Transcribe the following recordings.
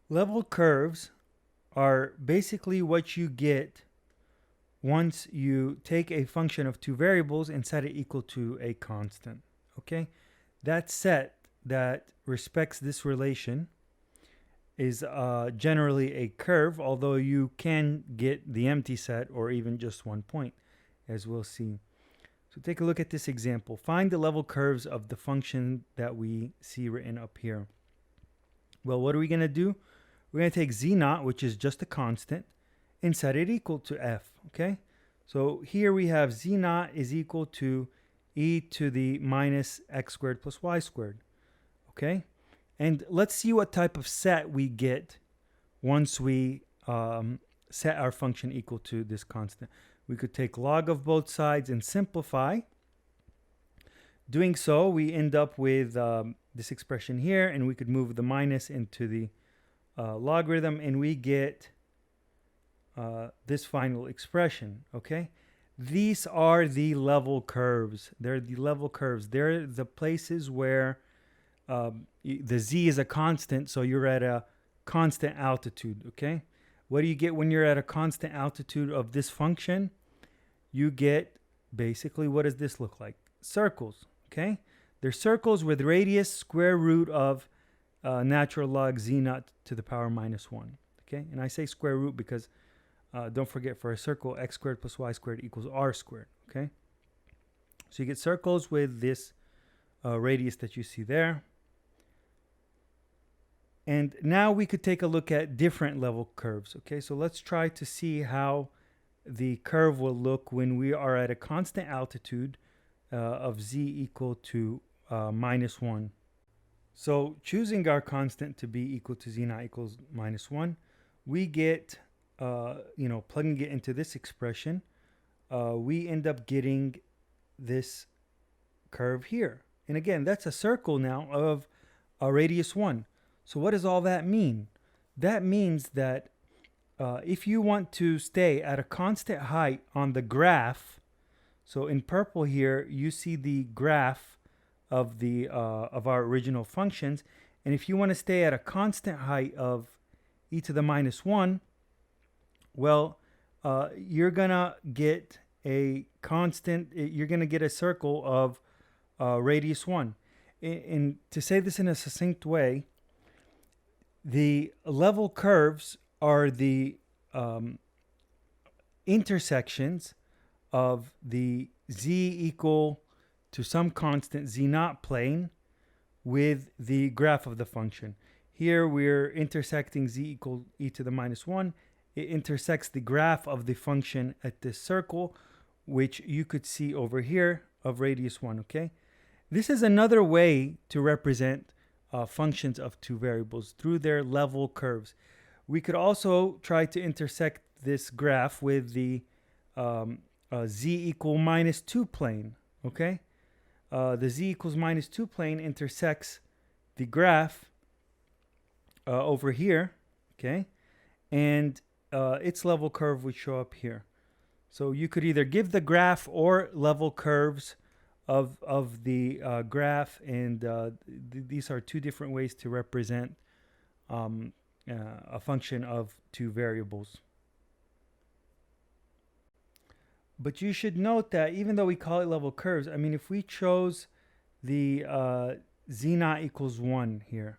Level curves are basically what you get once you take a function of two variables and set it equal to a constant. Okay? That set that respects this relation is generally a curve, although you can get the empty set or even just one point, as we'll see. So take a look at this example. Find the level curves of the function that we see written up here. Well, what are we going to do? We're going to take z0, which is just a constant, and set it equal to f, okay? So here we have z0 is equal to e to the minus x squared plus y squared, okay? And let's see what type of set we get once we set our function equal to this constant. We could take log of both sides and simplify. Doing so, we end up with this expression here, and we could move the minus into the logarithm, and we get this final expression, okay? These are the level curves. They're the level curves. They're the places where the z is a constant, so you're at a constant altitude, okay? What do you get when you're at a constant altitude of this function? You get basically, what does this look like? Circles, okay? They're circles with radius square root of natural log z0 to the power minus 1, okay? And I say square root because don't forget, for a circle, x squared plus y squared equals r squared, okay? So you get circles with this radius that you see there. And now we could take a look at different level curves, okay? So let's try to see how the curve will look when we are at a constant altitude of z equal to minus 1. So choosing our constant to be equal to z0 equals minus 1, we get, plugging it into this expression, we end up getting this curve here. And again, that's a circle now of a radius 1. So what does all that mean? That means that if you want to stay at a constant height on the graph, so in purple here, you see the graph of the of our original functions, and if you want to stay at a constant height of e to the minus 1, well, you're gonna get a constant. You're gonna get a circle of radius 1. And to say this in a succinct way, the level curves are the intersections of the z equal to some constant z0 plane with the graph of the function. Here we're intersecting z equal e to the minus 1. It intersects the graph of the function at this circle, which you could see over here of radius 1, okay? This is another way to represent functions of two variables through their level curves. We could also try to intersect this graph with the z equal minus 2 plane, okay? The z equals minus 2 plane intersects the graph over here, okay? And its level curve would show up here. So you could either give the graph or level curves of the graph, and these are two different ways to represent a function of two variables. But you should note that even though we call it level curves, I mean, if we chose the z0 equals 1 here,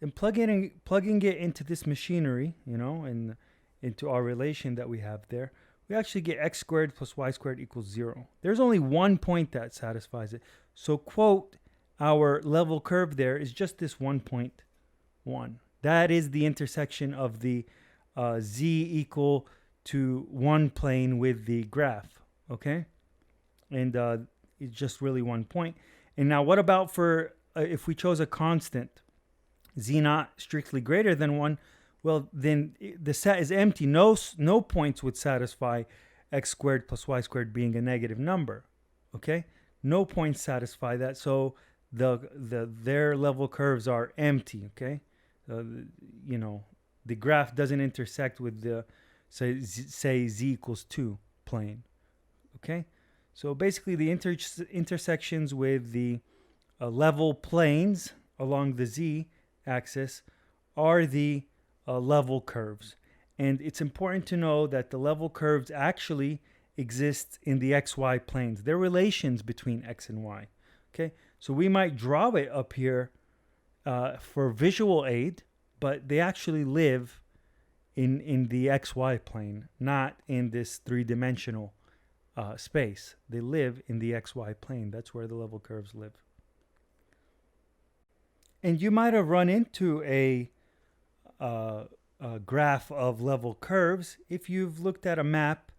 and plugging it into this machinery, and into our relation that we have there, we actually get x squared plus y squared equals 0. There's only one point that satisfies it. So quote, our level curve there is just this 1.1. That is the intersection of the z equal to 1 plane with the graph, okay? And it's just really 1 point. And now what about for if we chose a constant, z not strictly greater than 1, well, then the set is empty. No points would satisfy x squared plus y squared being a negative number, okay? No points satisfy that, so their level curves are empty, okay? The graph doesn't intersect with the, say z equals 2 plane, okay? So basically the intersections with the level planes along the z axis are the level curves. And it's important to know that the level curves actually exist in the xy planes. They're relations between x and y. Okay, so we might draw it up here for visual aid, but they actually live in the xy plane, not in this three-dimensional space. They live in the xy plane. That's where the level curves live. And you might have run into a graph of level curves if you've looked at a map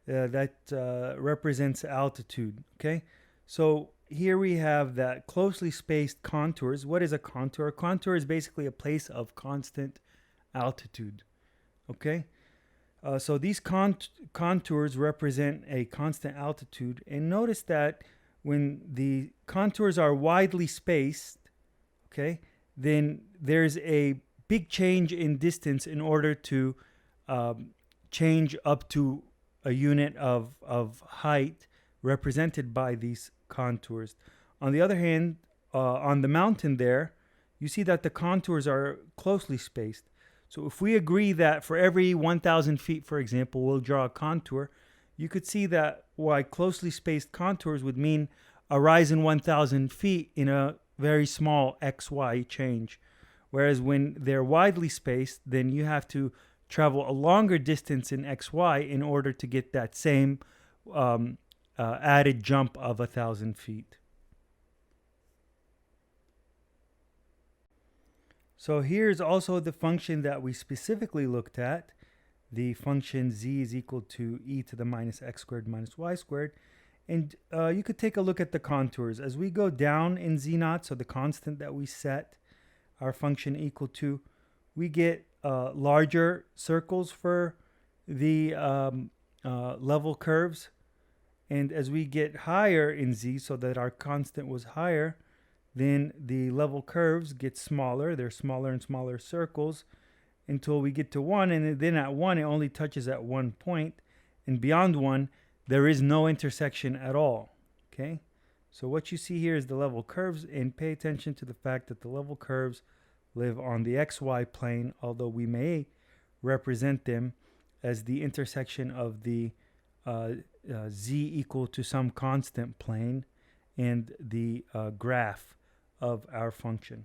that represents altitude. Okay, so here we have that closely spaced contours. What is a contour? A contour is basically a place of constant altitude. Okay, so these contours represent a constant altitude, and notice that when the contours are widely spaced, okay, then there's a big change in distance in order to change up to a unit of height represented by these contours. On the other hand, on the mountain there, you see that the contours are closely spaced. So if we agree that for every 1,000 feet, for example, we'll draw a contour, you could see that why closely spaced contours would mean a rise in 1,000 feet in a very small XY change. Whereas when they're widely spaced, then you have to travel a longer distance in XY in order to get that same added jump of 1,000 feet. So here's also the function that we specifically looked at, the function z is equal to e to the minus x squared minus y squared. And you could take a look at the contours. As we go down in z naught, so the constant that we set our function equal to, we get larger circles for the level curves. And as we get higher in z, so that our constant was higher, then the level curves get smaller. They're smaller and smaller circles until we get to 1. And then at 1, it only touches at 1 point. And beyond 1, there is no intersection at all. Okay? So what you see here is the level curves. And pay attention to the fact that the level curves live on the xy plane, although we may represent them as the intersection of the z equal to some constant plane and the graph of our function.